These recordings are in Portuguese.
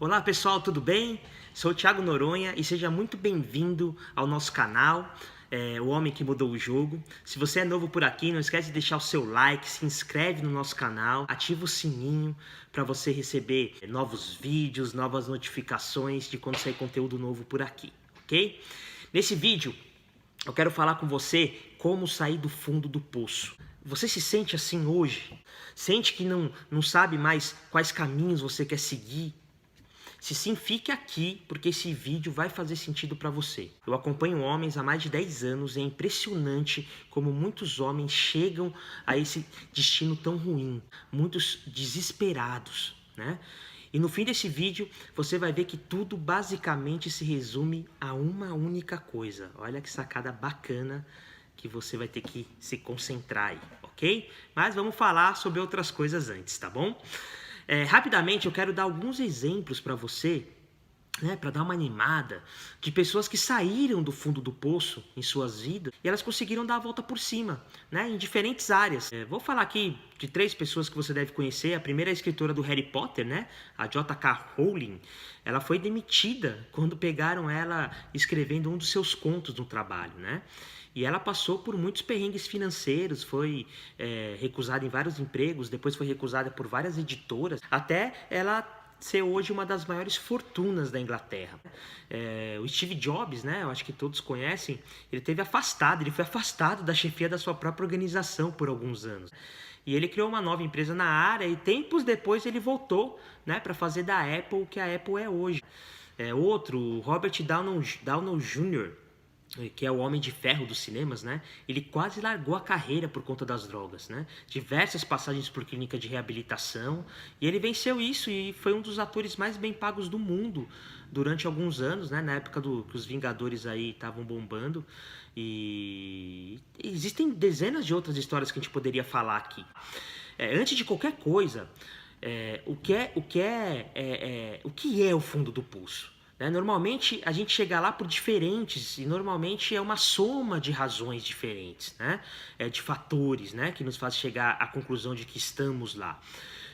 Olá pessoal, tudo bem? Sou o Thiago Noronha e seja muito bem-vindo ao nosso canal, O Homem que Mudou o Jogo. Se você é novo por aqui, não esquece de deixar o seu like, se inscreve no nosso canal, ativa o sininho para você receber novos vídeos, novas notificações de quando sair conteúdo novo por aqui, ok? Nesse vídeo, eu quero falar com você como sair do fundo do poço. Você se sente assim hoje? Sente que não sabe mais quais caminhos você quer seguir? Se sim, fique aqui, porque esse vídeo vai fazer sentido para você. Eu acompanho homens há mais de 10 anos e é impressionante como muitos homens chegam a esse destino tão ruim. Muitos desesperados, né? E no fim desse vídeo, você vai ver que tudo basicamente se resume a uma única coisa. Olha que sacada bacana que você vai ter que se concentrar aí, ok? Mas vamos falar sobre outras coisas antes, tá bom? Rapidamente eu quero dar alguns exemplos para você, né, para dar uma animada, de pessoas que saíram do fundo do poço em suas vidas e elas conseguiram dar a volta por cima, né, em diferentes áreas. Vou falar aqui de 3 pessoas que você deve conhecer. A primeira é a escritora do Harry Potter, né, a J.K. Rowling. Ela foi demitida quando pegaram ela escrevendo um dos seus contos no trabalho, né? E ela passou por muitos perrengues financeiros, foi recusada em vários empregos, depois foi recusada por várias editoras, até ela ser hoje uma das maiores fortunas da Inglaterra. O Steve Jobs, né, eu acho que todos conhecem, ele foi afastado da chefia da sua própria organização por alguns anos. E ele criou uma nova empresa na área e tempos depois ele voltou, né, para fazer da Apple o que a Apple é hoje. O Robert Downey Jr., que é o Homem de Ferro dos cinemas, né? Ele quase largou a carreira por conta das drogas, né? Diversas passagens por clínica de reabilitação, e ele venceu isso e foi um dos atores mais bem pagos do mundo durante alguns anos, né? Na época que os Vingadores aí estavam bombando. E existem dezenas de outras histórias que a gente poderia falar aqui. Antes de qualquer coisa, o que é o fundo do poço? Normalmente a gente chega lá por diferentes, e normalmente é uma soma de razões diferentes, né? De fatores, né, que nos faz chegar à conclusão de que estamos lá.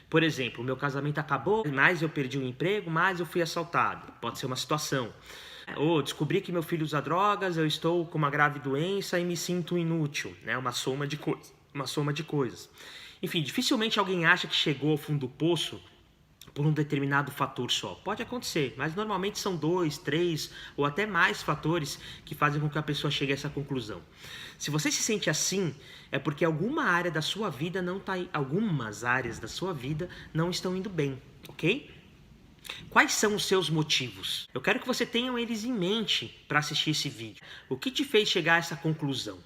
Por exemplo, o meu casamento acabou, mas eu perdi o emprego, mas eu fui assaltado. Pode ser uma situação. Ou descobri que meu filho usa drogas, eu estou com uma grave doença e me sinto inútil, né? Uma soma de coisas. Enfim, dificilmente alguém acha que chegou ao fundo do poço por um determinado fator só. Pode acontecer, mas normalmente são 2, 3 ou até mais fatores que fazem com que a pessoa chegue a essa conclusão. Se você se sente assim, é porque algumas áreas da sua vida não estão indo bem, ok? Quais são os seus motivos? Eu quero que você tenha eles em mente para assistir esse vídeo. O que te fez chegar a essa conclusão?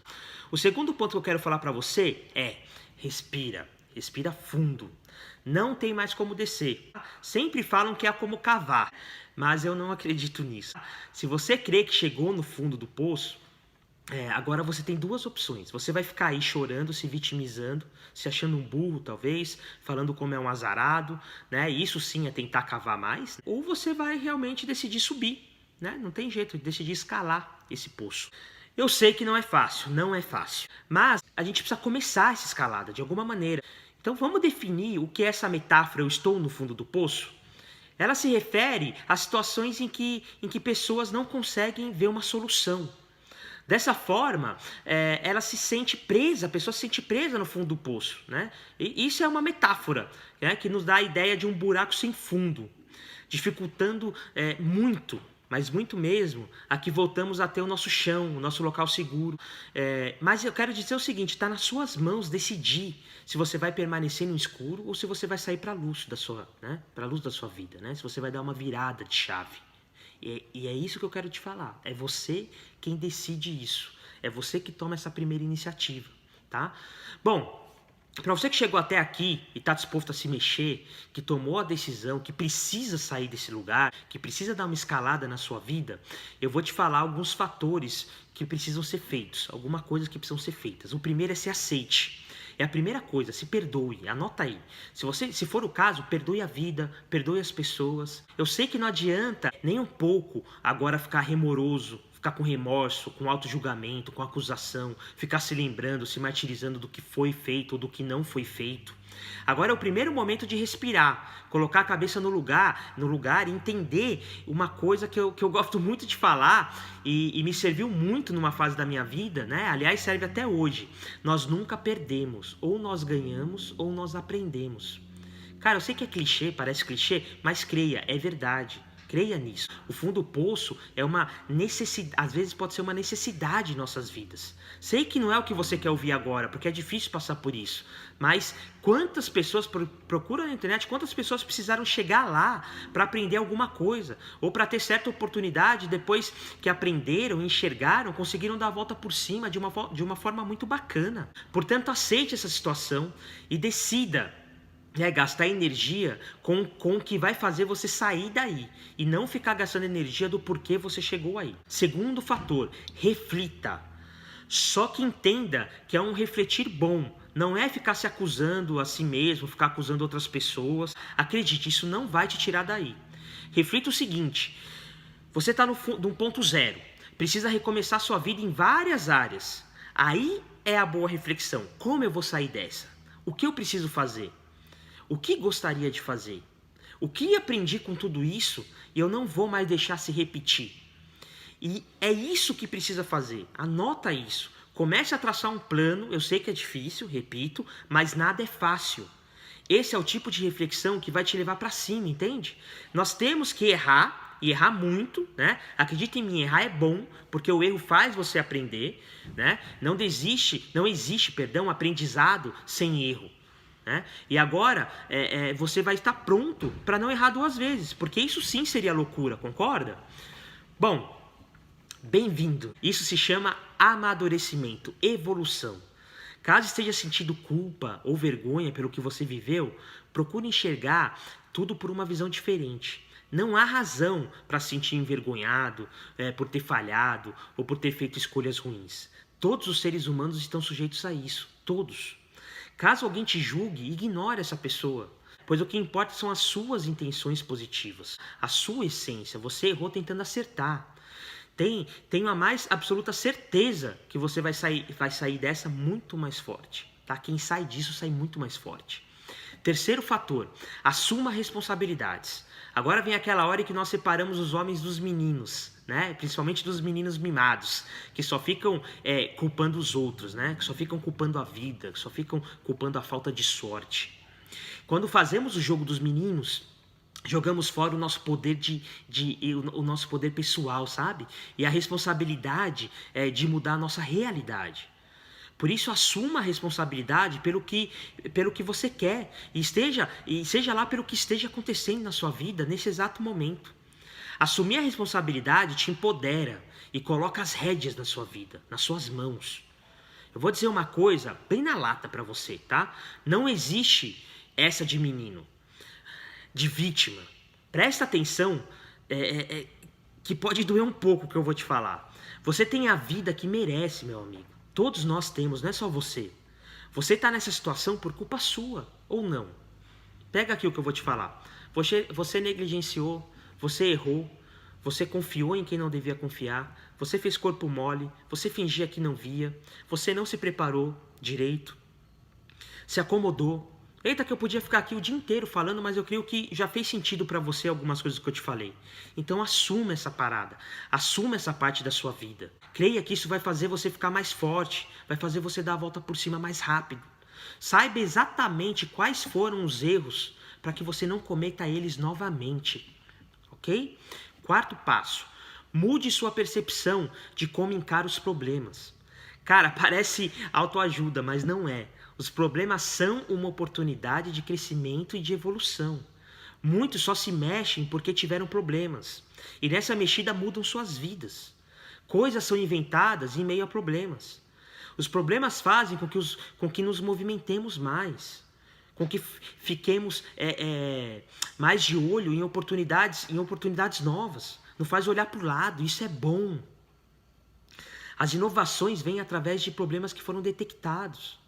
O segundo ponto que eu quero falar para você é: respira fundo. Não tem mais como descer. Sempre falam que é como cavar, mas eu não acredito nisso. Se você crê que chegou no fundo do poço, agora você tem 2 opções. Você vai ficar aí chorando, se vitimizando, se achando um burro talvez, falando como é um azarado, né? Isso sim é tentar cavar mais. Ou você vai realmente decidir subir, né? Não tem jeito, decidir escalar esse poço. Eu sei que não é fácil, mas a gente precisa começar essa escalada de alguma maneira. Então vamos definir o que é essa metáfora, eu estou no fundo do poço? Ela se refere a situações em que pessoas não conseguem ver uma solução. Dessa forma, ela se sente presa, a pessoa se sente presa no fundo do poço, né? E isso é uma metáfora, né, que nos dá a ideia de um buraco sem fundo, dificultando muito, mas muito mesmo, aqui voltamos a ter o nosso chão, o nosso local seguro. Mas eu quero dizer o seguinte: está nas suas mãos decidir se você vai permanecer no escuro ou se você vai sair para a luz da sua, né? Para a luz da sua vida, né? Se você vai dar uma virada de chave. E é isso que eu quero te falar. É você quem decide isso. É você que toma essa primeira iniciativa, tá? Bom, para você que chegou até aqui e está disposto a se mexer, que tomou a decisão, que precisa sair desse lugar, que precisa dar uma escalada na sua vida, eu vou te falar alguns fatores que precisam ser feitos, algumas coisas que precisam ser feitas. O primeiro é se aceite. É a primeira coisa, se perdoe, anota aí. Se for o caso, perdoe a vida, perdoe as pessoas. Eu sei que não adianta nem um pouco agora ficar remoroso, ficar com remorso, com auto-julgamento, com acusação, ficar se lembrando, se martirizando do que foi feito ou do que não foi feito. Agora é o primeiro momento de respirar, colocar a cabeça no lugar e entender uma coisa que eu gosto muito de falar e me serviu muito numa fase da minha vida, né? Aliás, serve até hoje. Nós nunca perdemos, ou nós ganhamos ou nós aprendemos. Cara, eu sei que é clichê, parece clichê, mas creia, é verdade. Creia nisso. O fundo do poço é uma necessidade, às vezes pode ser uma necessidade em nossas vidas. Sei que não é o que você quer ouvir agora, porque é difícil passar por isso. Mas quantas pessoas procuram na internet, quantas pessoas precisaram chegar lá para aprender alguma coisa, ou para ter certa oportunidade, depois que aprenderam, enxergaram, conseguiram dar a volta por cima de uma forma muito bacana. Portanto, aceite essa situação e decida gastar energia com o que vai fazer você sair daí e não ficar gastando energia do porquê você chegou aí. Segundo fator, reflita. Só que entenda que é um refletir bom, não é ficar se acusando a si mesmo, ficar acusando outras pessoas. Acredite, isso não vai te tirar daí. Reflita o seguinte, você está no ponto zero, precisa recomeçar sua vida em várias áreas. Aí é a boa reflexão, como eu vou sair dessa? O que eu preciso fazer? O que gostaria de fazer? O que aprendi com tudo isso e eu não vou mais deixar se repetir? E é isso que precisa fazer. Anota isso. Comece a traçar um plano. Eu sei que é difícil, repito, mas nada é fácil. Esse é o tipo de reflexão que vai te levar para cima, entende? Nós temos que errar, e errar muito, né? Acredita em mim, errar é bom, porque o erro faz você aprender, né? Não existe, aprendizado sem erro. Né? E agora você vai estar pronto para não errar duas vezes, porque isso sim seria loucura, concorda? Bom, bem-vindo. Isso se chama amadurecimento, evolução. Caso esteja sentindo culpa ou vergonha pelo que você viveu, procure enxergar tudo por uma visão diferente. Não há razão para se sentir envergonhado por ter falhado ou por ter feito escolhas ruins. Todos os seres humanos estão sujeitos a isso, todos. Caso alguém te julgue, ignore essa pessoa, pois o que importa são as suas intenções positivas, a sua essência. Você errou tentando acertar. Tenho a mais absoluta certeza que você vai sair dessa muito mais forte. Tá? Quem sai disso sai muito mais forte. Terceiro fator, assuma responsabilidades. Agora vem aquela hora em que nós separamos os homens dos meninos, né? Principalmente dos meninos mimados, que só ficam culpando os outros, né? Que só ficam culpando a vida, que só ficam culpando a falta de sorte. Quando fazemos o jogo dos meninos, jogamos fora o nosso poder o nosso poder pessoal, sabe? E a responsabilidade de mudar a nossa realidade. Por isso, assuma a responsabilidade pelo que você quer e seja lá pelo que esteja acontecendo na sua vida nesse exato momento. Assumir a responsabilidade te empodera e coloca as rédeas da sua vida, nas suas mãos. Eu vou dizer uma coisa bem na lata para você, tá? Não existe essa de menino, de vítima. Presta atenção, que pode doer um pouco o que eu vou te falar. Você tem a vida que merece, meu amigo. Todos nós temos, não é só você. Você está nessa situação por culpa sua, ou não. Pega aqui o que eu vou te falar. Você negligenciou, você errou, você confiou em quem não devia confiar, você fez corpo mole, você fingia que não via, você não se preparou direito, se acomodou. Eita, que eu podia ficar aqui o dia inteiro falando, mas eu creio que já fez sentido para você algumas coisas que eu te falei. Então assuma essa parada, assuma essa parte da sua vida. Creia que isso vai fazer você ficar mais forte, vai fazer você dar a volta por cima mais rápido. Saiba exatamente quais foram os erros para que você não cometa eles novamente, ok? Quarto passo, mude sua percepção de como encara os problemas. Cara, parece autoajuda, mas não é. Os problemas são uma oportunidade de crescimento e de evolução. Muitos só se mexem porque tiveram problemas. E nessa mexida mudam suas vidas. Coisas são inventadas em meio a problemas. Os problemas fazem com que nos movimentemos mais. Com que fiquemos mais de olho em oportunidades novas. Nos faz olhar para o lado, isso é bom. As inovações vêm através de problemas que foram detectados.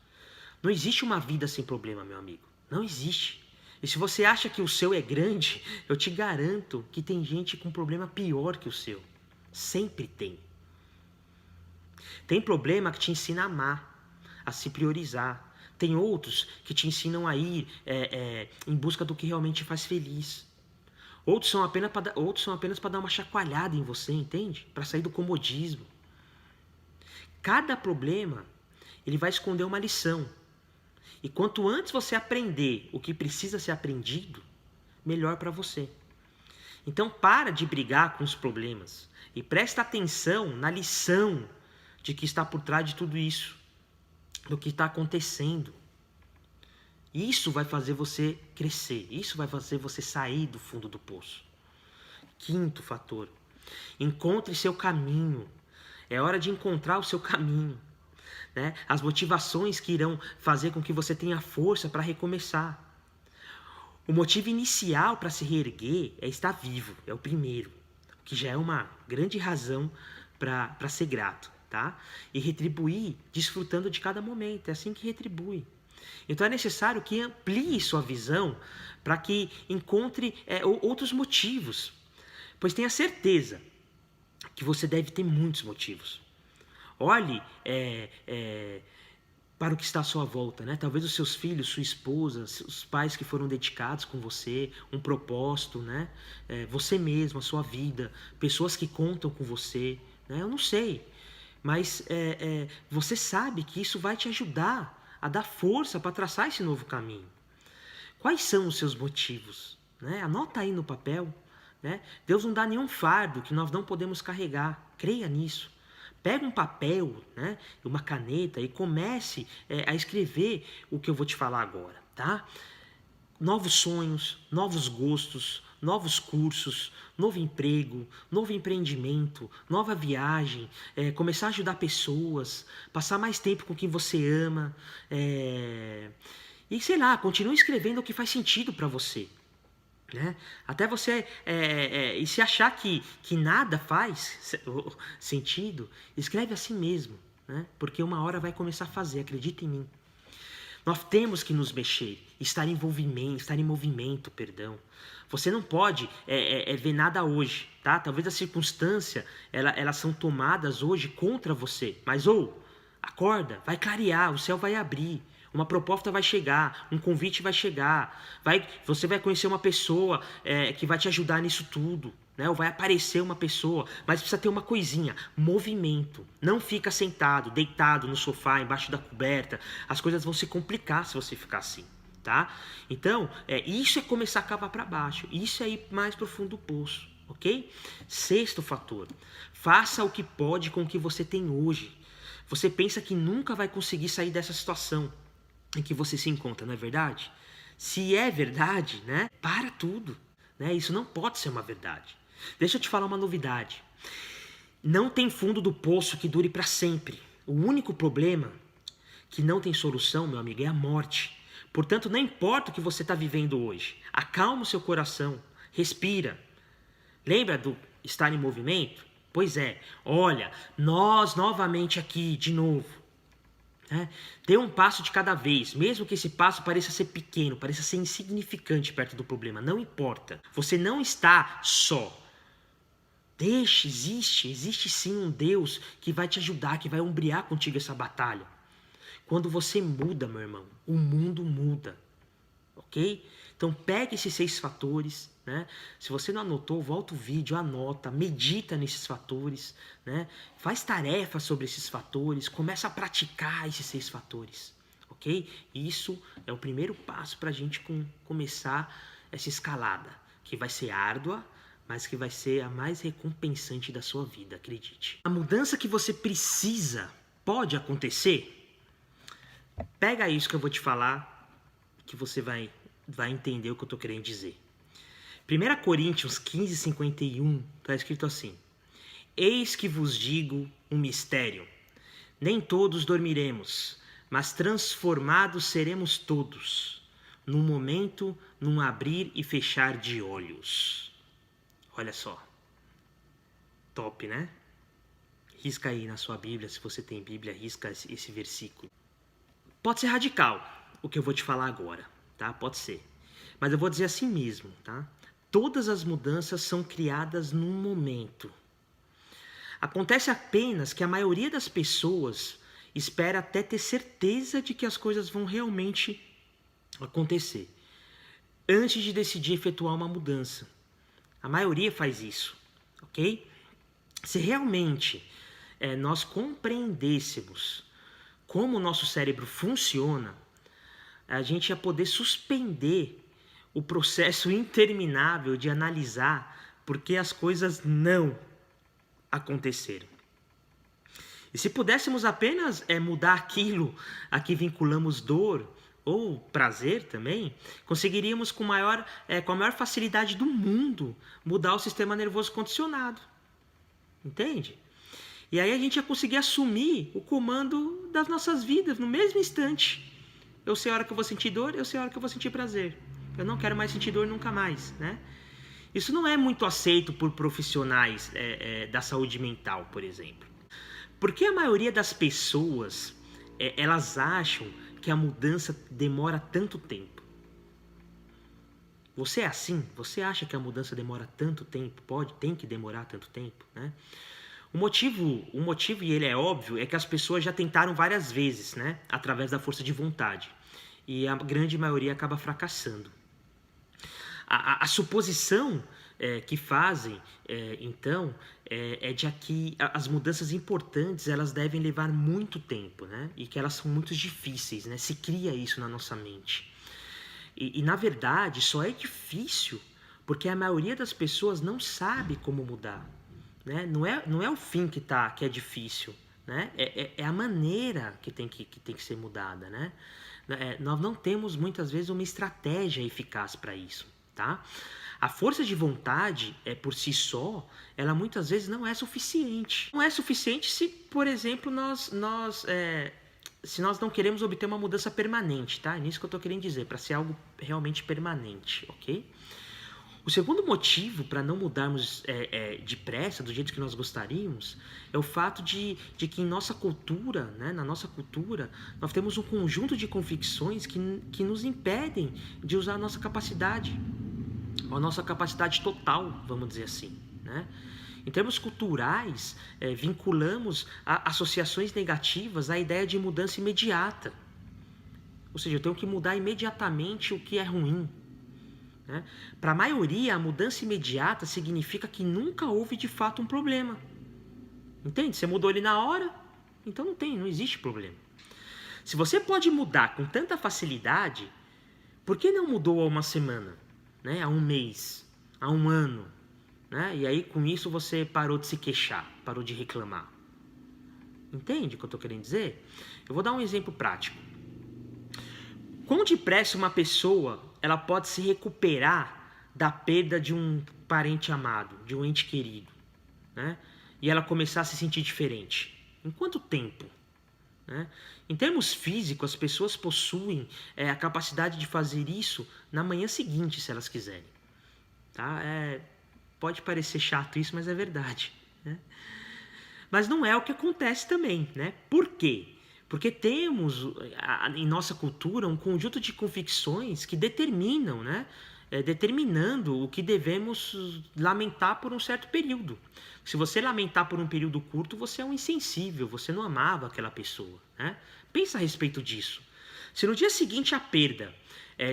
Não existe uma vida sem problema, meu amigo. Não existe. E se você acha que o seu é grande, eu te garanto que tem gente com problema pior que o seu. Sempre tem. Tem problema que te ensina a amar, a se priorizar. Tem outros que te ensinam a ir em busca do que realmente te faz feliz. Outros são apenas para dar uma chacoalhada em você, entende? Para sair do comodismo. Cada problema, ele vai esconder uma lição. E quanto antes você aprender o que precisa ser aprendido, melhor para você. Então para de brigar com os problemas e presta atenção na lição de que está por trás de tudo isso, do que está acontecendo. Isso vai fazer você crescer, isso vai fazer você sair do fundo do poço. Quinto fator, encontre seu caminho. É hora de encontrar o seu caminho, né? As motivações que irão fazer com que você tenha força para recomeçar. O motivo inicial para se reerguer é estar vivo, é o primeiro, o que já é uma grande razão para ser grato, tá? E retribuir desfrutando de cada momento, é assim que retribui. Então é necessário que amplie sua visão para que encontre outros motivos, pois tenha certeza que você deve ter muitos motivos. Olhe para o que está à sua volta, né? Talvez os seus filhos, sua esposa, os pais que foram dedicados com você, um propósito, né? Você mesmo, a sua vida, pessoas que contam com você, né? Eu não sei, mas você sabe que isso vai te ajudar a dar força para traçar esse novo caminho. Quais são os seus motivos? Né? Anota aí no papel. Né? Deus não dá nenhum fardo que nós não podemos carregar. Creia nisso. Pega um papel, né, uma caneta e comece a escrever o que eu vou te falar agora, tá? Novos sonhos, novos gostos, novos cursos, novo emprego, novo empreendimento, nova viagem, começar a ajudar pessoas, passar mais tempo com quem você ama, e sei lá, continue escrevendo o que faz sentido para você. Né? Até você, e se achar que nada faz sentido, escreve assim mesmo, né? Porque uma hora vai começar a fazer, acredita em mim. Nós temos que nos mexer, estar em movimento, perdão. Você não pode ver nada hoje, tá? Talvez as circunstâncias, elas são tomadas hoje contra você, mas acorda, vai clarear, o céu vai abrir. Uma proposta vai chegar, um convite vai chegar, você vai conhecer uma pessoa que vai te ajudar nisso tudo, né? Ou vai aparecer uma pessoa, mas precisa ter uma coisinha, movimento. Não fica sentado, deitado no sofá, embaixo da coberta. As coisas vão se complicar se você ficar assim, tá? Então, isso é começar a cavar para baixo, isso é ir mais pro fundo do poço, ok? Sexto fator, faça o que pode com o que você tem hoje. Você pensa que nunca vai conseguir sair dessa situação em que você se encontra, não é verdade? Se é verdade, né? Para tudo, né? Isso não pode ser uma verdade. Deixa eu te falar uma novidade. Não tem fundo do poço que dure para sempre. O único problema que não tem solução, meu amigo, é a morte. Portanto, não importa o que você está vivendo hoje. Acalma o seu coração, respira. Lembra do estar em movimento? Pois é, olha, nós novamente aqui, de novo. Dê um passo de cada vez, mesmo que esse passo pareça ser pequeno, pareça ser insignificante perto do problema, não importa. Você não está só. Existe sim um Deus que vai te ajudar, que vai ombrear contigo essa batalha. Quando você muda, meu irmão, o mundo muda, ok? Então pegue esses 6 fatores, né? Se você não anotou, volta o vídeo, anota, medita nesses fatores, né? Faz tarefas sobre esses fatores, começa a praticar esses 6 fatores, ok? Isso é o primeiro passo para a gente começar essa escalada, que vai ser árdua, mas que vai ser a mais recompensante da sua vida, acredite. A mudança que você precisa pode acontecer? Pega isso que eu vou te falar, que você vai entender o que eu estou querendo dizer. 1 Coríntios 15:51 está escrito assim: Eis que vos digo um mistério. Nem todos dormiremos, mas transformados seremos todos, num momento, num abrir e fechar de olhos. Olha só. Top, né? Risca aí na sua Bíblia, se você tem Bíblia, risca esse versículo. Pode ser radical o que eu vou te falar agora, tá? Pode ser. Mas eu vou dizer assim mesmo, tá? Todas as mudanças são criadas num momento. Acontece apenas que a maioria das pessoas espera até ter certeza de que as coisas vão realmente acontecer, antes de decidir efetuar uma mudança. A maioria faz isso, ok? Se realmente nós compreendêssemos como o nosso cérebro funciona, a gente ia poder suspender o processo interminável de analisar por que as coisas não aconteceram. E se pudéssemos apenas mudar aquilo a que vinculamos dor ou prazer também, conseguiríamos com a maior facilidade do mundo mudar o sistema nervoso condicionado. Entende? E aí a gente ia conseguir assumir o comando das nossas vidas no mesmo instante. Eu sei a hora que eu vou sentir dor, eu sei a hora que eu vou sentir prazer. Eu não quero mais sentir dor nunca mais, né? Isso não é muito aceito por profissionais da saúde mental, por exemplo. Porque a maioria das pessoas, elas acham que a mudança demora tanto tempo. Você é assim? Você acha que a mudança demora tanto tempo? Tem que demorar tanto tempo, né? O motivo, e ele é óbvio, é que as pessoas já tentaram várias vezes, né? Através da força de vontade. E a grande maioria acaba fracassando. A suposição que fazem, então, é de que as mudanças importantes elas devem levar muito tempo, né? E que elas são muito difíceis, né? Se cria isso na nossa mente. E na verdade, só é difícil porque a maioria das pessoas não sabe como mudar, né? Não é o fim que é difícil, né? É a maneira que tem que ser mudada, né? Nós não temos muitas vezes uma estratégia eficaz para isso, tá? A força de vontade, por si só, ela muitas vezes não é suficiente. Não é suficiente se, por exemplo, se nós não queremos obter uma mudança permanente, tá? É nisso que eu estou querendo dizer, para ser algo realmente permanente, ok? O segundo motivo para não mudarmos depressa, do jeito que nós gostaríamos, é o fato de que em nossa cultura, né, na nossa cultura, nós temos um conjunto de convicções que nos impedem de usar a nossa capacidade total, vamos dizer assim, né? Em termos culturais, vinculamos associações negativas à ideia de mudança imediata. Ou seja, eu tenho que mudar imediatamente o que é ruim, né? Para a maioria, a mudança imediata significa que nunca houve de fato um problema. Entende? Você mudou ele na hora, então não existe problema. Se você pode mudar com tanta facilidade, por que não mudou há uma semana, né? Há um mês, há um ano? Né? E aí, com isso, você parou de se queixar, parou de reclamar. Entende o que eu estou querendo dizer? Eu vou dar um exemplo prático. Quão depressa uma pessoa ela pode se recuperar da perda de um parente amado, de um ente querido, né? E ela começar a se sentir diferente? Em quanto tempo? Né? Em termos físicos, as pessoas possuem a capacidade de fazer isso na manhã seguinte, se elas quiserem. Tá? Pode parecer chato isso, mas é verdade, né? Mas não é o que acontece também, né? Por quê? Porque temos em nossa cultura um conjunto de convicções que determinam, né? Determinando o que devemos lamentar por um certo período. Se você lamentar por um período curto, você é um insensível, você não amava aquela pessoa, né? Pensa a respeito disso. Se no dia seguinte a perda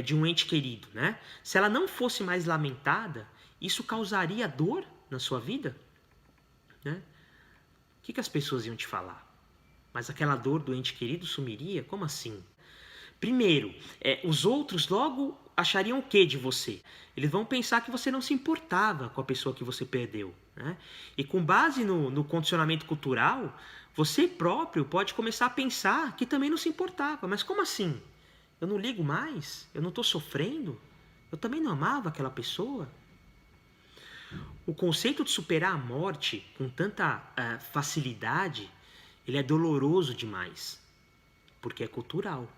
de um ente querido, né? Se ela não fosse mais lamentada, isso causaria dor na sua vida? Né? O que as pessoas iam te falar? Mas aquela dor do ente querido sumiria? Como assim? Primeiro, os outros logo achariam o que de você? Eles vão pensar que você não se importava com a pessoa que você perdeu, né? E com base no condicionamento cultural, você próprio pode começar a pensar que também não se importava. Mas como assim? Eu não ligo mais? Eu não estou sofrendo? Eu também não amava aquela pessoa? O conceito de superar a morte com tanta facilidade, ele é doloroso demais, porque é cultural.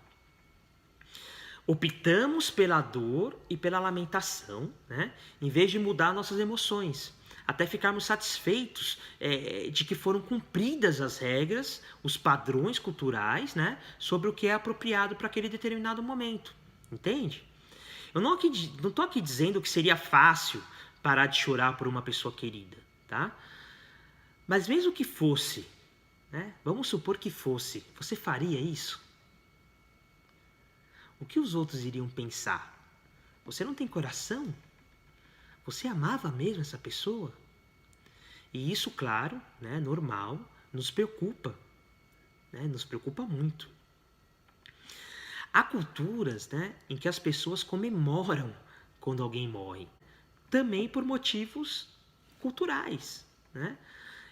Optamos pela dor e pela lamentação, né, em vez de mudar nossas emoções, até ficarmos satisfeitos de que foram cumpridas as regras, os padrões culturais, né, sobre o que é apropriado para aquele determinado momento. Entende? Eu não estou aqui dizendo que seria fácil parar de chorar por uma pessoa querida, tá? Mas mesmo que fosse, né? Vamos supor que fosse. Você faria isso? O que os outros iriam pensar? Você não tem coração? Você amava mesmo essa pessoa? E isso, claro, né, normal, nos preocupa, né, nos preocupa muito. Há culturas, né, em que as pessoas comemoram quando alguém morre, também por motivos culturais, né?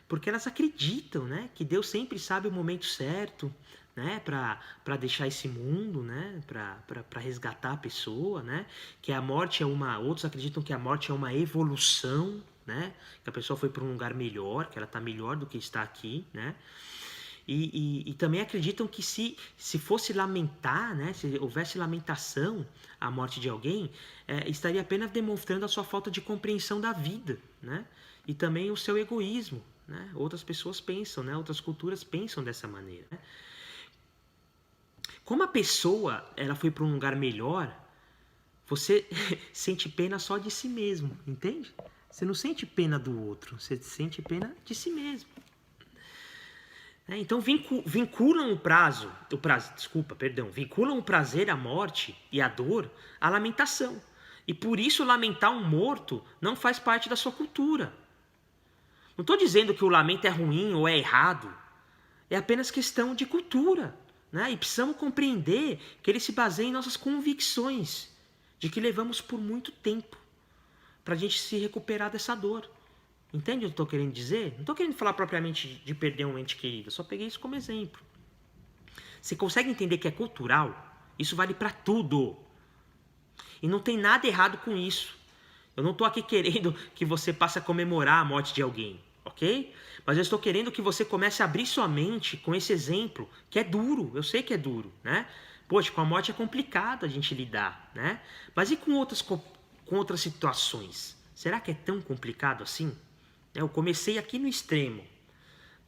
Porque elas acreditam, né, que Deus sempre sabe o momento certo, né, para deixar esse mundo, né, para resgatar a pessoa, né, que a morte é uma, outros acreditam que a morte é uma evolução, né, que a pessoa foi para um lugar melhor, que ela está melhor do que está aqui, né. E também acreditam que se fosse lamentar, né, se houvesse lamentação à morte de alguém, estaria apenas demonstrando a sua falta de compreensão da vida, né, e também o seu egoísmo, né. Outras pessoas pensam, né, outras culturas pensam dessa maneira, né. Como a pessoa ela foi para um lugar melhor, você sente pena só de si mesmo, entende? Você não sente pena do outro, você sente pena de si mesmo. Então vinculam vinculam o prazer, a morte e a dor à lamentação. E por isso lamentar um morto não faz parte da sua cultura. Não estou dizendo que o lamento é ruim ou é errado. É apenas questão de cultura, né? E precisamos compreender que ele se baseia em nossas convicções, de que levamos por muito tempo para a gente se recuperar dessa dor. Entende o que eu estou querendo dizer? Não estou querendo falar propriamente de perder um ente querido, só peguei isso como exemplo. Você consegue entender que é cultural? Isso vale para tudo. E não tem nada errado com isso. Eu não estou aqui querendo que você passe a comemorar a morte de alguém, ok? Mas eu estou querendo que você comece a abrir sua mente com esse exemplo, que é duro, eu sei que é duro, né? Poxa, com a morte é complicado a gente lidar, né? Mas e com outras situações? Será que é tão complicado assim? Eu comecei aqui no extremo,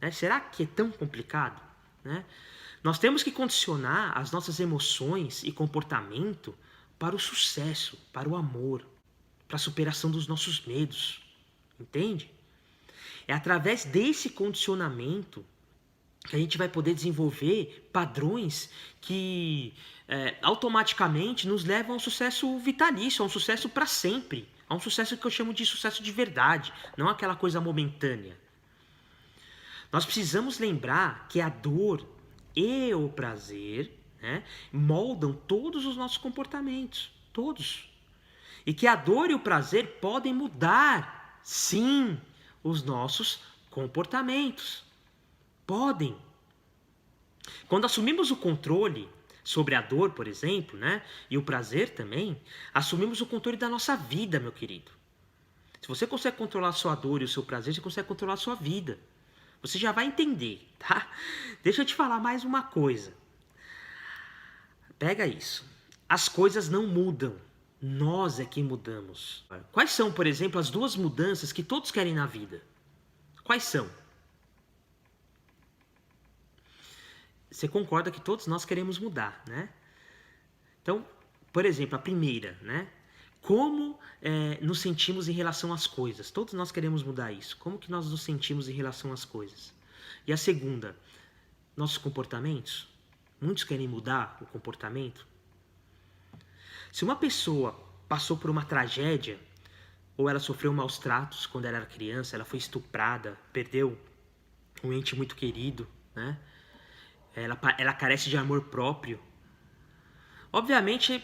né? Será que é tão complicado, né? Nós temos que condicionar as nossas emoções e comportamento para o sucesso, para o amor, para a superação dos nossos medos, entende? É através desse condicionamento que a gente vai poder desenvolver padrões que automaticamente nos levam a um sucesso vitalício, a um sucesso para sempre, a um sucesso que eu chamo de sucesso de verdade, não aquela coisa momentânea. Nós precisamos lembrar que a dor e o prazer, né, moldam todos os nossos comportamentos, todos. E que a dor e o prazer podem mudar, sim, os nossos comportamentos. Podem. Quando assumimos o controle sobre a dor, por exemplo, né, e o prazer também, assumimos o controle da nossa vida, meu querido. Se você consegue controlar a sua dor e o seu prazer, você consegue controlar a sua vida. Você já vai entender, tá? Deixa eu te falar mais uma coisa. Pega isso. As coisas não mudam. Nós é que mudamos. Quais são, por exemplo, as duas mudanças que todos querem na vida? Quais são? Você concorda que todos nós queremos mudar, né? Então, por exemplo, a primeira, né? Como nos sentimos em relação às coisas? Todos nós queremos mudar isso. Como que nós nos sentimos em relação às coisas? E a segunda, nossos comportamentos? Muitos querem mudar o comportamento. Se uma pessoa passou por uma tragédia, ou ela sofreu maus tratos quando ela era criança, ela foi estuprada, perdeu um ente muito querido, né? Ela carece de amor próprio. Obviamente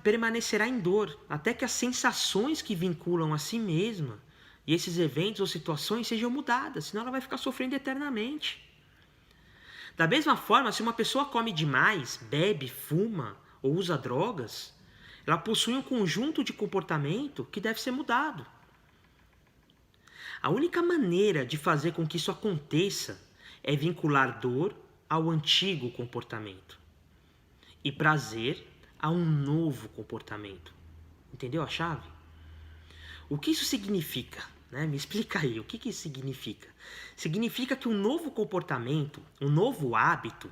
permanecerá em dor, até que as sensações que vinculam a si mesma e esses eventos ou situações sejam mudadas, senão ela vai ficar sofrendo eternamente. Da mesma forma, se uma pessoa come demais, bebe, fuma ou usa drogas, ela possui um conjunto de comportamento que deve ser mudado. A única maneira de fazer com que isso aconteça é vincular dor ao antigo comportamento e prazer a um novo comportamento. Entendeu a chave? O que isso significa? Né? Me explica aí, o que isso significa? Significa que um novo comportamento, um novo hábito,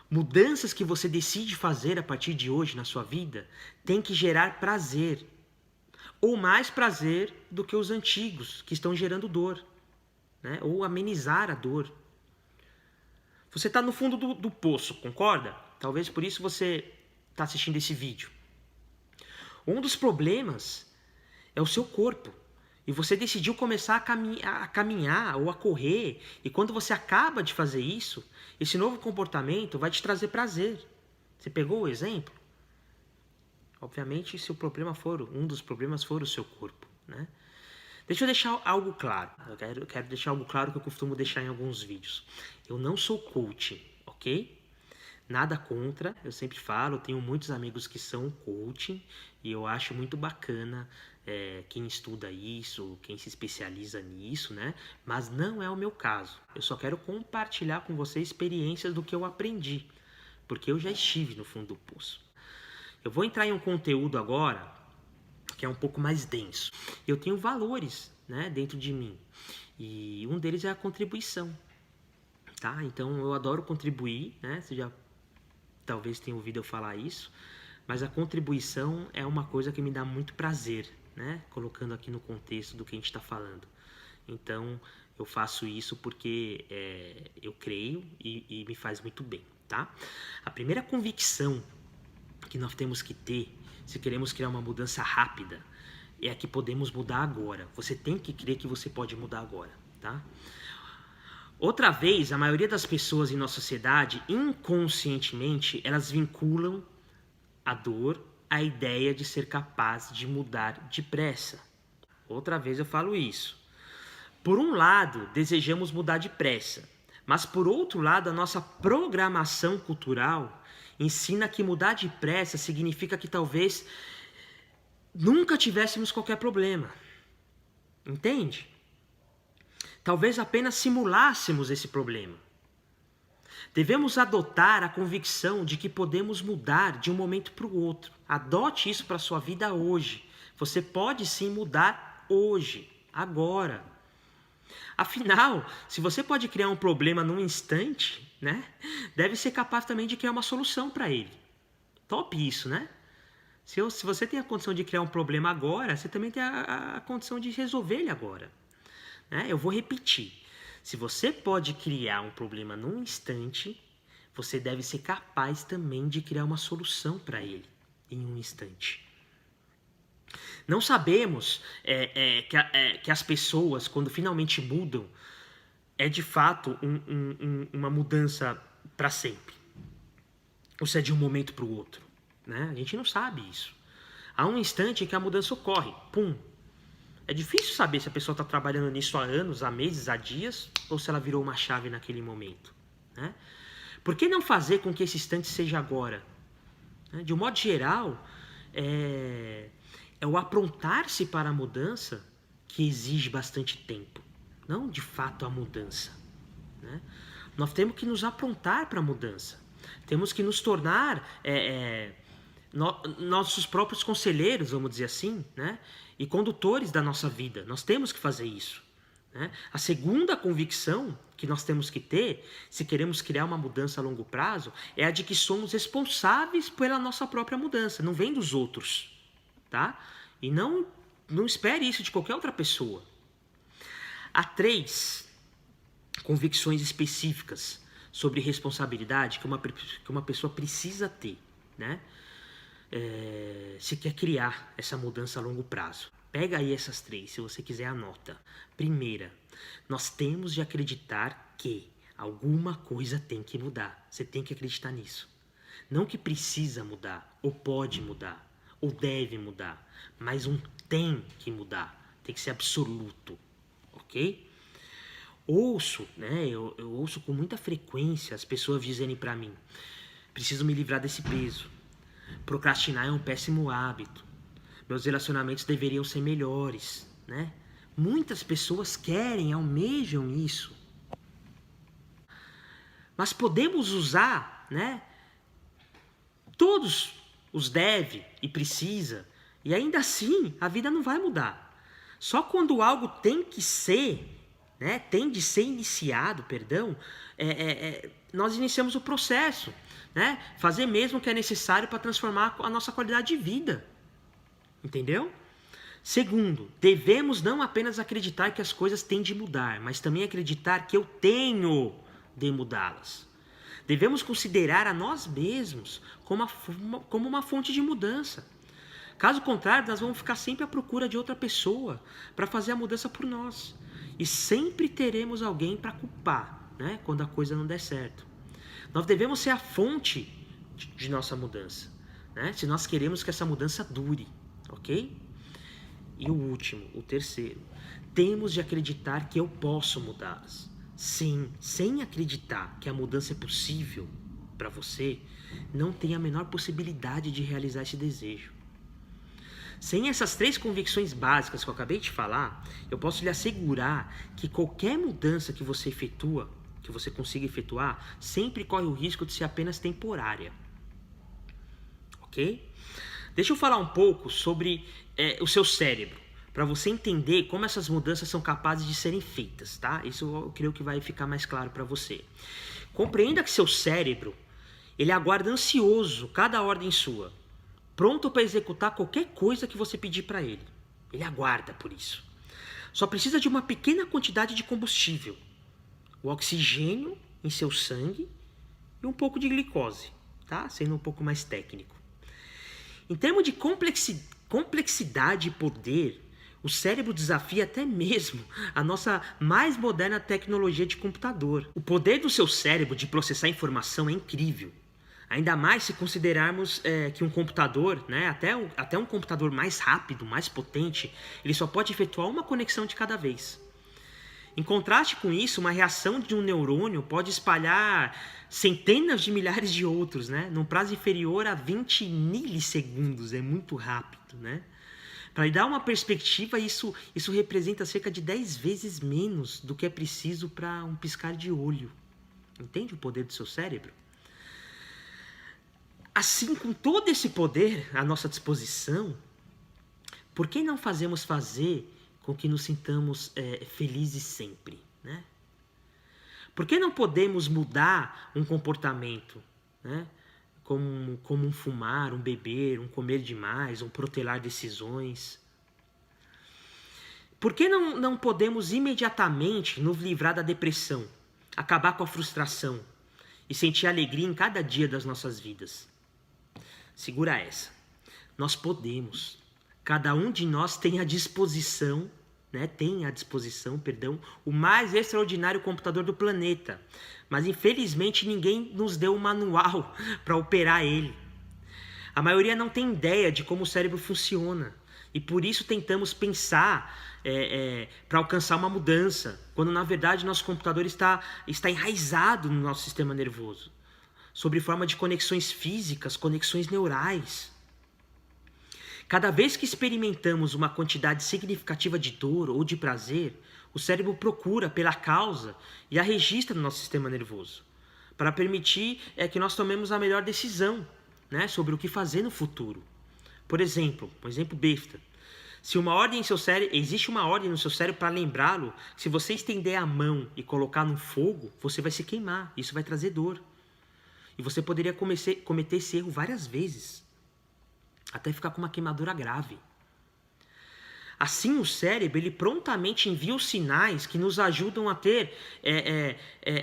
mudanças que você decide fazer a partir de hoje na sua vida, tem que gerar prazer. Ou mais prazer do que os antigos, que estão gerando dor, né? Ou amenizar a dor. Você está no fundo do poço, concorda? Talvez por isso você está assistindo esse vídeo. Um dos problemas é o seu corpo. E você decidiu começar a caminhar ou a correr. E quando você acaba de fazer isso, esse novo comportamento vai te trazer prazer. Você pegou o exemplo? Obviamente, se o problema for, um dos problemas for o seu corpo, né? Deixa eu deixar algo claro. Eu quero deixar algo claro que eu costumo deixar em alguns vídeos. Eu não sou coach, ok? Nada contra, eu sempre falo, eu tenho muitos amigos que são coaching e eu acho muito bacana quem estuda isso, quem se especializa nisso, né? Mas não é o meu caso. Eu só quero compartilhar com você experiências do que eu aprendi, porque eu já estive no fundo do poço. Eu vou entrar em um conteúdo agora que é um pouco mais denso. Eu tenho valores, né, dentro de mim e um deles é a contribuição, tá? Então eu adoro contribuir, né? Você já talvez tenha ouvido eu falar isso, mas a contribuição é uma coisa que me dá muito prazer, né? Colocando aqui no contexto do que a gente está falando. Então, eu faço isso porque eu creio e me faz muito bem, tá? A primeira convicção que nós temos que ter, se queremos criar uma mudança rápida, é a que podemos mudar agora. Você tem que crer que você pode mudar agora, tá? Outra vez, a maioria das pessoas em nossa sociedade, inconscientemente, elas vinculam a dor à ideia de ser capaz de mudar depressa. Outra vez eu falo isso. Por um lado, desejamos mudar depressa, mas por outro lado, a nossa programação cultural ensina que mudar depressa significa que talvez nunca tivéssemos qualquer problema. Entende? Talvez apenas simulássemos esse problema. Devemos adotar a convicção de que podemos mudar de um momento para o outro. Adote isso para a sua vida hoje. Você pode sim mudar hoje, agora. Afinal, se você pode criar um problema num instante, né, deve ser capaz também de criar uma solução para ele. Top isso, né? Se você tem a condição de criar um problema agora, você também tem a condição de resolver ele agora. Eu vou repetir. Se você pode criar um problema num instante, você deve ser capaz também de criar uma solução para ele em um instante. Não sabemos que as pessoas, quando finalmente mudam, é de fato uma mudança para sempre. Ou se é de um momento para o outro, né? A gente não sabe isso. Há um instante em que a mudança ocorre. Pum! É difícil saber se a pessoa está trabalhando nisso há anos, há meses, há dias, ou se ela virou uma chave naquele momento, né? Por que não fazer com que esse instante seja agora? De um modo geral, é o aprontar-se para a mudança que exige bastante tempo, não de fato a mudança, né? Nós temos que nos aprontar para a mudança, temos que nos tornar nossos próprios conselheiros, vamos dizer assim, né? E condutores da nossa vida. Nós temos que fazer isso, né? A segunda convicção que nós temos que ter, se queremos criar uma mudança a longo prazo, é a de que somos responsáveis pela nossa própria mudança, não vem dos outros, tá? E não espere isso de qualquer outra pessoa. Há 3 convicções específicas sobre responsabilidade que uma pessoa precisa ter, né? Se quer criar essa mudança a longo prazo. Pega aí essas 3, se você quiser anota. Primeira, nós temos de acreditar que alguma coisa tem que mudar. Você tem que acreditar nisso. Não que precisa mudar, ou pode mudar, ou deve mudar, mas tem que mudar. Tem que ser absoluto, ok? Ouço, né? Eu ouço com muita frequência as pessoas dizerem para mim: preciso me livrar desse peso. Procrastinar é um péssimo hábito. Meus relacionamentos deveriam ser melhores, né? Muitas pessoas querem, almejam isso. Mas podemos usar, né, todos os deve e precisa, e ainda assim a vida não vai mudar. Só quando algo tem que ser, né, tem de ser iniciado, nós iniciamos o processo, né? Fazer mesmo o que é necessário para transformar a nossa qualidade de vida. Entendeu? Segundo, devemos não apenas acreditar que as coisas têm de mudar, mas também acreditar que eu tenho de mudá-las. Devemos considerar a nós mesmos como uma fonte de mudança. Caso contrário, nós vamos ficar sempre à procura de outra pessoa para fazer a mudança por nós. E sempre teremos alguém para culpar, né, quando a coisa não der certo. Nós devemos ser a fonte de nossa mudança, né, se nós queremos que essa mudança dure, ok? E o último, o terceiro, temos de acreditar que eu posso mudá-las. Sim, sem acreditar que a mudança é possível para você, não tem a menor possibilidade de realizar esse desejo. Sem essas 3 convicções básicas que eu acabei de falar, eu posso lhe assegurar que qualquer mudança que você efetua, que você consiga efetuar, sempre corre o risco de ser apenas temporária. Ok? Deixa eu falar um pouco sobre o seu cérebro, para você entender como essas mudanças são capazes de serem feitas, tá? Isso eu creio que vai ficar mais claro para você. Compreenda que seu cérebro, ele aguarda ansioso cada ordem sua, pronto para executar qualquer coisa que você pedir para ele. Ele aguarda por isso. Só precisa de uma pequena quantidade de combustível, o oxigênio em seu sangue e um pouco de glicose, tá? Sendo um pouco mais técnico. Em termos de complexidade e poder, o cérebro desafia até mesmo a nossa mais moderna tecnologia de computador. O poder do seu cérebro de processar informação é incrível. Ainda mais se considerarmos que um computador, né, até um computador mais rápido, mais potente, ele só pode efetuar uma conexão de cada vez. Em contraste com isso, uma reação de um neurônio pode espalhar centenas de milhares de outros, né, num prazo inferior a 20 milissegundos, é muito rápido, né? Para lhe dar uma perspectiva, isso representa cerca de 10 vezes menos do que é preciso para um piscar de olho. Entende o poder do seu cérebro? Assim, com todo esse poder à nossa disposição, por que não fazemos fazer com que nos sintamos felizes sempre, né? Por que não podemos mudar um comportamento, né? Como um fumar, um beber, um comer demais, um protelar decisões? Por que não podemos imediatamente nos livrar da depressão, acabar com a frustração e sentir alegria em cada dia das nossas vidas? Segura essa. Nós podemos. Cada um de nós tem à disposição, o mais extraordinário computador do planeta. Mas infelizmente ninguém nos deu um manual para operar ele. A maioria não tem ideia de como o cérebro funciona. E por isso tentamos pensar para alcançar uma mudança, quando na verdade nosso computador está enraizado no nosso sistema nervoso, sob forma de conexões físicas, conexões neurais. Cada vez que experimentamos uma quantidade significativa de dor ou de prazer, o cérebro procura pela causa e a registra no nosso sistema nervoso, para permitir que nós tomemos a melhor decisão, né, sobre o que fazer no futuro. Por exemplo, um exemplo besta. Se uma ordem em seu cérebro, existe uma ordem no seu cérebro para lembrá-lo, se você estender a mão e colocar no fogo, você vai se queimar, isso vai trazer dor. E você poderia cometer esse erro várias vezes, até ficar com uma queimadura grave. Assim, o cérebro ele prontamente envia os sinais que nos ajudam a ter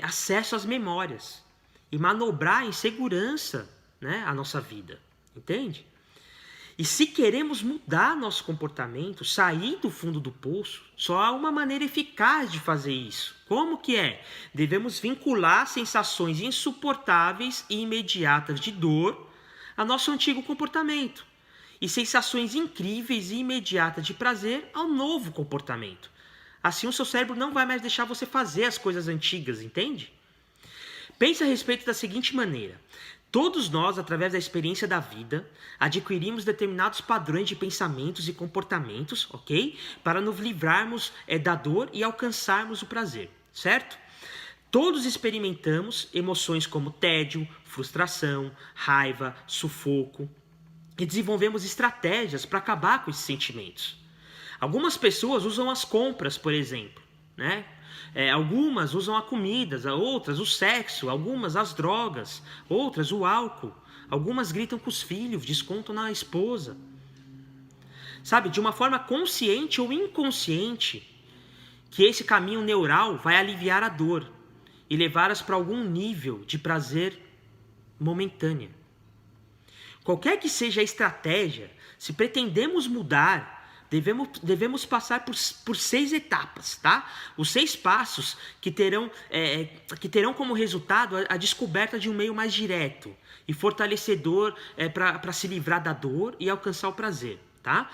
acesso às memórias e manobrar em segurança, né, a nossa vida. Entende? E se queremos mudar nosso comportamento, sair do fundo do poço, só há uma maneira eficaz de fazer isso. Como que é? Devemos vincular sensações insuportáveis e imediatas de dor a nosso antigo comportamento e sensações incríveis e imediatas de prazer ao novo comportamento. Assim o seu cérebro não vai mais deixar você fazer as coisas antigas, entende? Pense a respeito da seguinte maneira. Todos nós, através da experiência da vida, adquirimos determinados padrões de pensamentos e comportamentos, ok? Para nos livrarmos da dor e alcançarmos o prazer, certo? Todos experimentamos emoções como tédio, frustração, raiva, sufoco e desenvolvemos estratégias para acabar com esses sentimentos. Algumas pessoas usam as compras, por exemplo, né? Algumas usam a comida, outras o sexo, algumas as drogas, outras o álcool, algumas gritam com os filhos, descontam na esposa. Sabe, de uma forma consciente ou inconsciente, que esse caminho neural vai aliviar a dor e levá-las para algum nível de prazer momentânea. Qualquer que seja a estratégia, se pretendemos mudar, devemos passar por 6 etapas, tá? Os 6 passos que terão como resultado a descoberta de um meio mais direto e fortalecedor para se livrar da dor e alcançar o prazer, tá?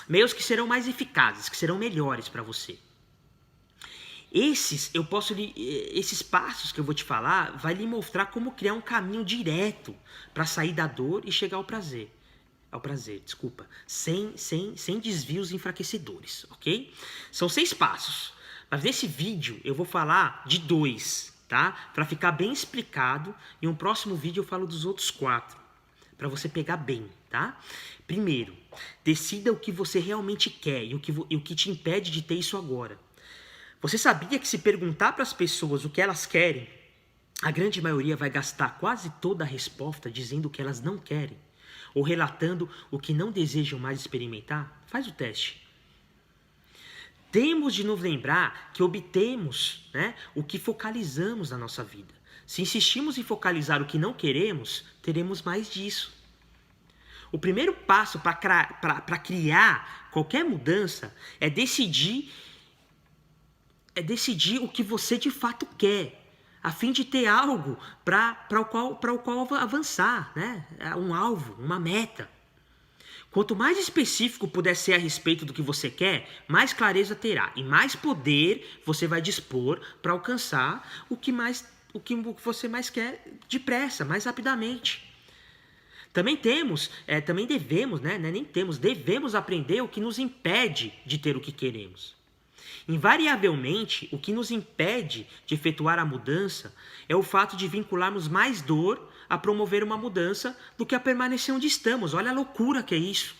Meios que serão mais eficazes, que serão melhores para você. Esses passos que eu vou te falar vai lhe mostrar como criar um caminho direto para sair da dor e chegar ao prazer. Sem desvios enfraquecedores, ok? São 6 passos, mas nesse vídeo eu vou falar de 2, tá? Para ficar bem explicado, e um próximo vídeo eu falo dos outros 4, para você pegar bem, tá? Primeiro, decida o que você realmente quer e o que te impede de ter isso agora. Você sabia que se perguntar para as pessoas o que elas querem, a grande maioria vai gastar quase toda a resposta dizendo o que elas não querem, ou relatando o que não desejam mais experimentar? Faz o teste. Temos de nos lembrar que obtemos, né, o que focalizamos na nossa vida. Se insistimos em focalizar o que não queremos, teremos mais disso. O primeiro passo para criar qualquer mudança é decidir o que você de fato quer, a fim de ter algo para o qual avançar, né? Um alvo, uma meta. Quanto mais específico puder ser a respeito do que você quer, mais clareza terá e mais poder você vai dispor para alcançar o que você mais quer depressa, mais rapidamente. Devemos aprender o que nos impede de ter o que queremos. Invariavelmente, o que nos impede de efetuar a mudança é o fato de vincularmos mais dor a promover uma mudança do que a permanecer onde estamos. Olha a loucura que é isso.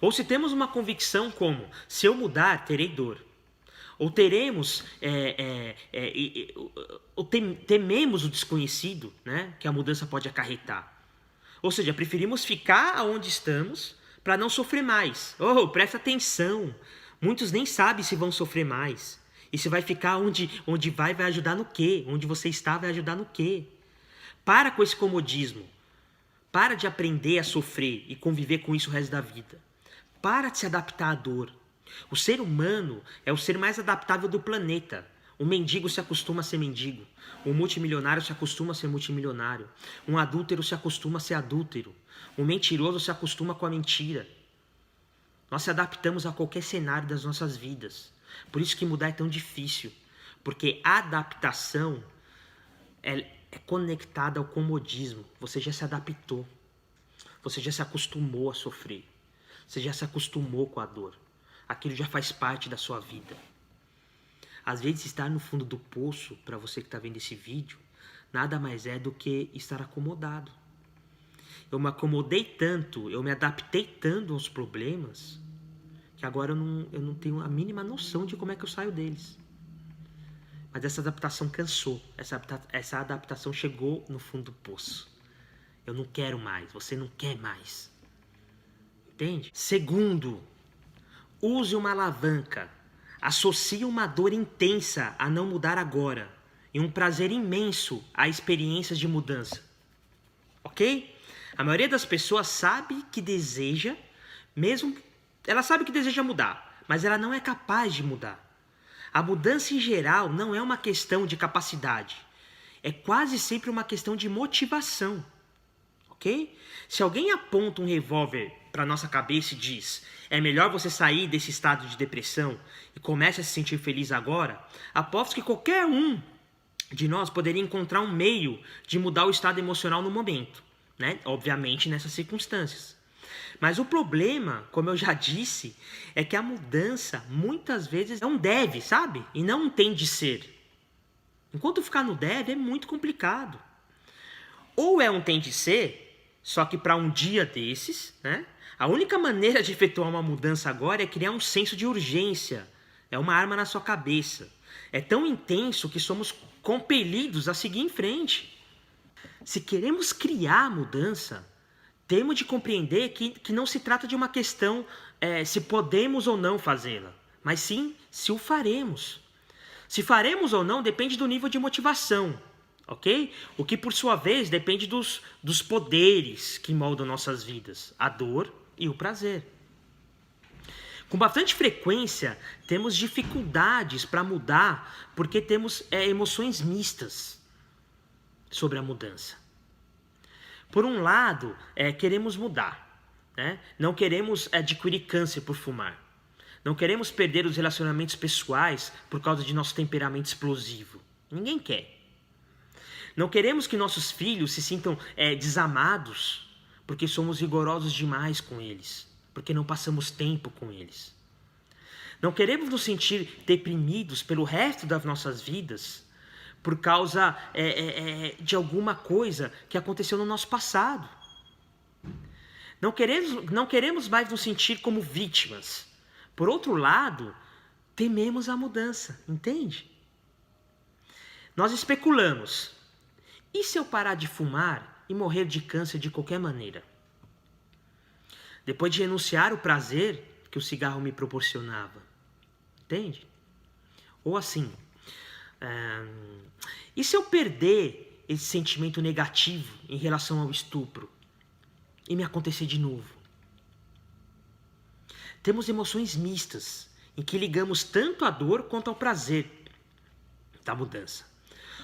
Ou se temos uma convicção como, se eu mudar, terei dor. Ou tememos o desconhecido, né, que a mudança pode acarretar. Ou seja, preferimos ficar onde estamos para não sofrer mais. Oh, presta atenção! Muitos nem sabem se vão sofrer mais. E se vai ficar onde vai ajudar no quê? Onde você está vai ajudar no quê? Para com esse comodismo. Para de aprender a sofrer e conviver com isso o resto da vida. Para de se adaptar à dor. O ser humano é o ser mais adaptável do planeta. O mendigo se acostuma a ser mendigo. O multimilionário se acostuma a ser multimilionário. Um adúltero se acostuma a ser adúltero. O mentiroso se acostuma com a mentira. Nós se adaptamos a qualquer cenário das nossas vidas. Por isso que mudar é tão difícil. Porque a adaptação é conectada ao comodismo. Você já se adaptou. Você já se acostumou a sofrer. Você já se acostumou com a dor. Aquilo já faz parte da sua vida. Às vezes estar no fundo do poço, para você que está vendo esse vídeo, nada mais é do que estar acomodado. Eu me acomodei tanto, eu me adaptei tanto aos problemas, que agora eu não tenho a mínima noção de como é que eu saio deles. Mas essa adaptação cansou, essa adaptação chegou no fundo do poço. Eu não quero mais, você não quer mais. Entende? Segundo, use uma alavanca. Associe uma dor intensa a não mudar agora e um prazer imenso a experiências de mudança. Ok? A maioria das pessoas sabe que deseja, ela sabe que deseja mudar, mas ela não é capaz de mudar. A mudança em geral não é uma questão de capacidade, é quase sempre uma questão de motivação. Ok? Se alguém aponta um revólver para nossa cabeça e diz: é melhor você sair desse estado de depressão e comece a se sentir feliz agora, aposto que qualquer um de nós poderia encontrar um meio de mudar o estado emocional no momento, né? Obviamente nessas circunstâncias. Mas o problema, como eu já disse, é que a mudança muitas vezes é um deve, sabe? E não um tem de ser. Enquanto ficar no deve é muito complicado. Ou é um tem de ser, só que para um dia desses, né? A única maneira de efetuar uma mudança agora é criar um senso de urgência. É uma arma na sua cabeça. É tão intenso que somos compelidos a seguir em frente. Se queremos criar a mudança, temos de compreender que não se trata de uma questão se podemos ou não fazê-la, mas sim se o faremos. Se faremos ou não depende do nível de motivação, ok? O que, por sua vez, depende dos poderes que moldam nossas vidas, a dor e o prazer. Com bastante frequência, temos dificuldades para mudar porque temos emoções mistas sobre a mudança. Por um lado, queremos mudar, né? Não queremos adquirir câncer por fumar. Não queremos perder os relacionamentos pessoais por causa de nosso temperamento explosivo. Ninguém quer. Não queremos que nossos filhos se sintam desamados porque somos rigorosos demais com eles, porque não passamos tempo com eles. Não queremos nos sentir deprimidos pelo resto das nossas vidas por causa de alguma coisa que aconteceu no nosso passado. Não queremos mais nos sentir como vítimas. Por outro lado, tememos a mudança, entende? Nós especulamos. E se eu parar de fumar e morrer de câncer de qualquer maneira? Depois de renunciar o prazer que o cigarro me proporcionava. Entende? Ou assim, e se eu perder esse sentimento negativo em relação ao estupro e me acontecer de novo? Temos emoções mistas, em que ligamos tanto à dor quanto ao prazer da mudança.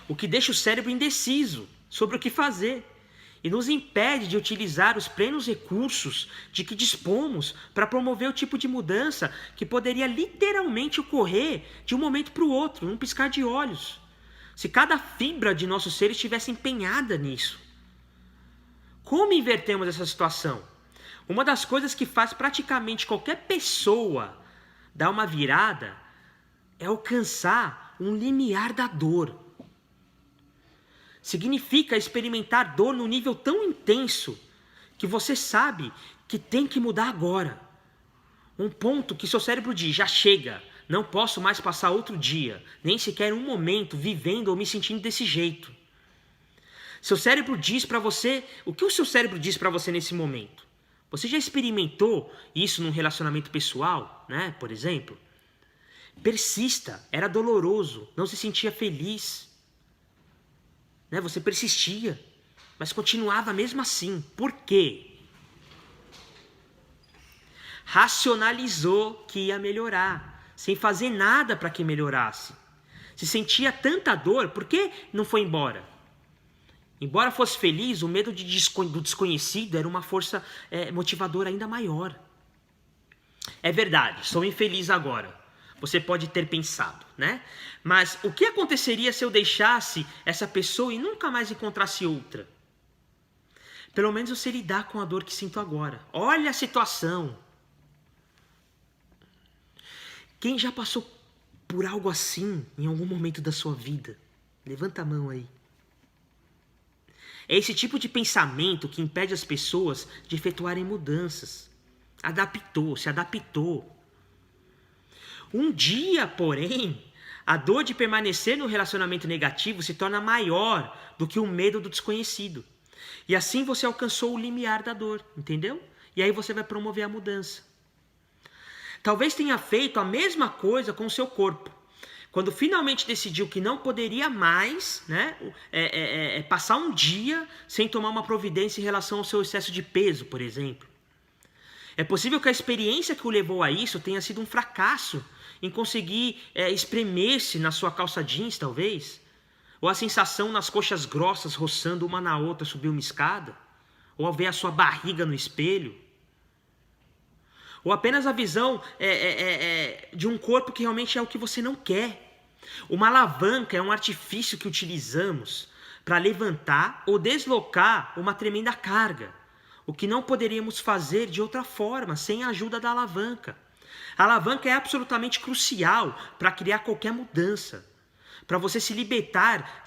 O que deixa o cérebro indeciso sobre o que fazer e nos impede de utilizar os plenos recursos de que dispomos para promover o tipo de mudança que poderia literalmente ocorrer de um momento para o outro, num piscar de olhos, se cada fibra de nosso ser estivesse empenhada nisso. Como invertemos essa situação? Uma das coisas que faz praticamente qualquer pessoa dar uma virada é alcançar um limiar da dor. Significa experimentar dor num nível tão intenso que você sabe que tem que mudar agora. Um ponto que seu cérebro diz, já chega, não posso mais passar outro dia, nem sequer um momento vivendo ou me sentindo desse jeito. Seu cérebro diz para você, o que o seu cérebro diz para você nesse momento? Você já experimentou isso num relacionamento pessoal, né, por exemplo? Persista, era doloroso, não se sentia feliz. Né? Você persistia, mas continuava mesmo assim. Por quê? Racionalizou que ia melhorar, sem fazer nada para que melhorasse. Se sentia tanta dor, por que não foi embora? Embora fosse feliz, o medo do desconhecido era uma força motivadora ainda maior. É verdade, sou infeliz agora. Você pode ter pensado, né? Mas o que aconteceria se eu deixasse essa pessoa e nunca mais encontrasse outra? Pelo menos eu sei lidar com a dor que sinto agora. Olha a situação. Quem já passou por algo assim em algum momento da sua vida? Levanta a mão aí. É esse tipo de pensamento que impede as pessoas de efetuarem mudanças. Se adaptou. Um dia, porém, a dor de permanecer no relacionamento negativo se torna maior do que o medo do desconhecido. E assim você alcançou o limiar da dor, entendeu? E aí você vai promover a mudança. Talvez tenha feito a mesma coisa com o seu corpo. Quando finalmente decidiu que não poderia mais, né, passar um dia sem tomar uma providência em relação ao seu excesso de peso, por exemplo. É possível que a experiência que o levou a isso tenha sido um fracasso em conseguir espremer-se na sua calça jeans, talvez. Ou a sensação nas coxas grossas roçando uma na outra subir uma escada. Ou ao ver a sua barriga no espelho. Ou apenas a visão de um corpo que realmente é o que você não quer. Uma alavanca é um artifício que utilizamos para levantar ou deslocar uma tremenda carga. O que não poderíamos fazer de outra forma, sem a ajuda da alavanca. A alavanca é absolutamente crucial para criar qualquer mudança. Para você se libertar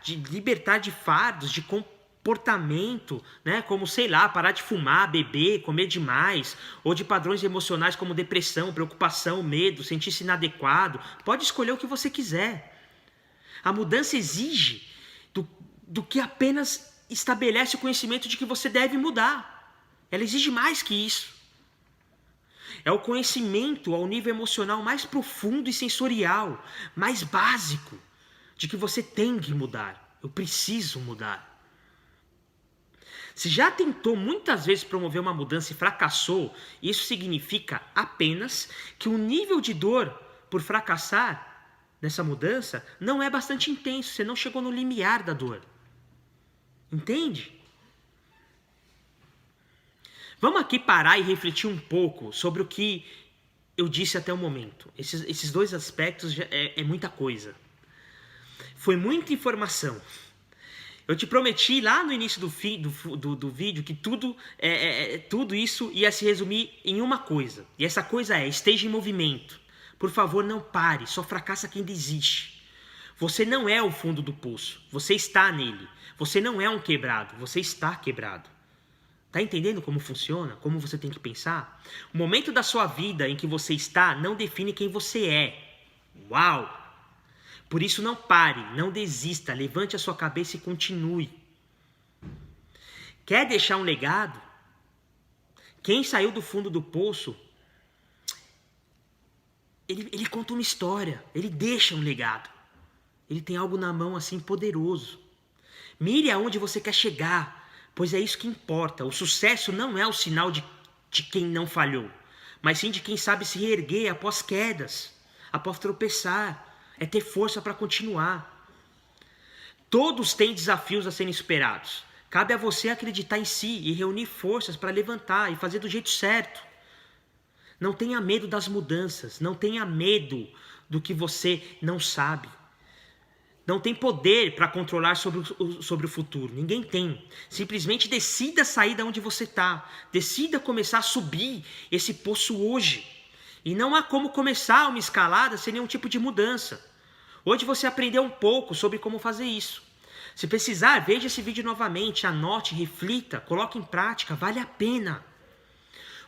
de fardos, de comportamento, né? Como, sei lá, parar de fumar, beber, comer demais, ou de padrões emocionais como depressão, preocupação, medo, sentir-se inadequado. Pode escolher o que você quiser. A mudança exige do que apenas estabelece o conhecimento de que você deve mudar. Ela exige mais que isso. É o conhecimento ao nível emocional mais profundo e sensorial, mais básico, de que você tem que mudar. Eu preciso mudar. Se já tentou muitas vezes promover uma mudança e fracassou, isso significa apenas que o nível de dor por fracassar nessa mudança não é bastante intenso. Você não chegou no limiar da dor. Entende? Vamos aqui parar e refletir um pouco sobre o que eu disse até o momento. Esses dois aspectos é muita coisa. Foi muita informação. Eu te prometi lá no início do vídeo que tudo isso ia se resumir em uma coisa. E essa coisa esteja em movimento. Por favor, não pare. Só fracassa quem desiste. Você não é o fundo do poço. Você está nele. Você não é um quebrado. Você está quebrado. Tá entendendo como funciona? Como você tem que pensar? O momento da sua vida em que você está não define quem você é. Uau! Por isso não pare, não desista, levante a sua cabeça e continue. Quer deixar um legado? Quem saiu do fundo do poço, ele conta uma história, ele deixa um legado. Ele tem algo na mão assim poderoso. Mire aonde você quer chegar, pois é isso que importa. O sucesso não é o sinal de quem não falhou, mas sim de quem sabe se reerguer após quedas, após tropeçar. É ter força para continuar. Todos têm desafios a serem superados. Cabe a você acreditar em si e reunir forças para levantar e fazer do jeito certo. Não tenha medo das mudanças. Não tenha medo do que você não sabe. Não tem poder para controlar sobre o futuro. Ninguém tem. Simplesmente decida sair de onde você está. Decida começar a subir esse poço hoje. E não há como começar uma escalada sem nenhum tipo de mudança. Hoje você aprendeu um pouco sobre como fazer isso. Se precisar, veja esse vídeo novamente, anote, reflita, coloque em prática, vale a pena.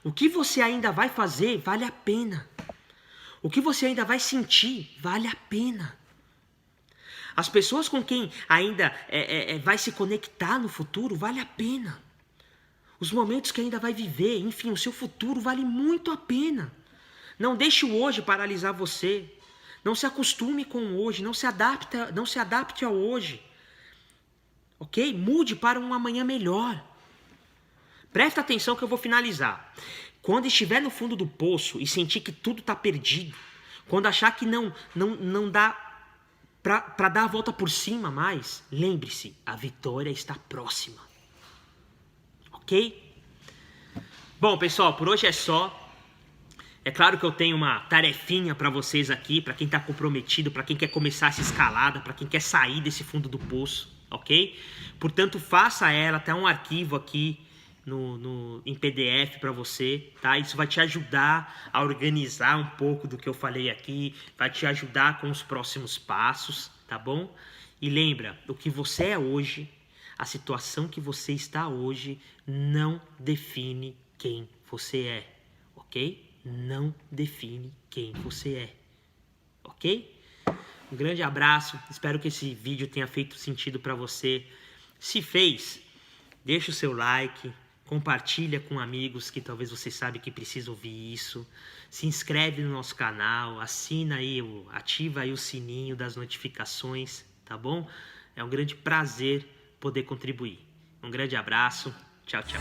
O que você ainda vai fazer, vale a pena. O que você ainda vai sentir, vale a pena. As pessoas com quem ainda vai se conectar no futuro, vale a pena. Os momentos que ainda vai viver, enfim, o seu futuro vale muito a pena. Não deixe o hoje paralisar você. Não se acostume com o hoje, não se adapte ao hoje. Ok? Mude para um amanhã melhor. Presta atenção que eu vou finalizar. Quando estiver no fundo do poço e sentir que tudo está perdido, quando achar que não dá para dar a volta por cima mais, lembre-se, a vitória está próxima. Ok? Bom, pessoal, por hoje é só. É claro que eu tenho uma tarefinha para vocês aqui, para quem está comprometido, para quem quer começar essa escalada, para quem quer sair desse fundo do poço, ok? Portanto, faça ela, tem um arquivo aqui em PDF para você, tá? Isso vai te ajudar a organizar um pouco do que eu falei aqui, vai te ajudar com os próximos passos, tá bom? E lembra, o que você é hoje, a situação que você está hoje, não define quem você é, ok? Não define quem você é, ok? Um grande abraço, espero que esse vídeo tenha feito sentido para você. Se fez, deixa o seu like, compartilha com amigos que talvez você sabe que precisa ouvir isso. Se inscreve no nosso canal, assina aí, ativa aí o sininho das notificações, tá bom? É um grande prazer poder contribuir. Um grande abraço, tchau, tchau.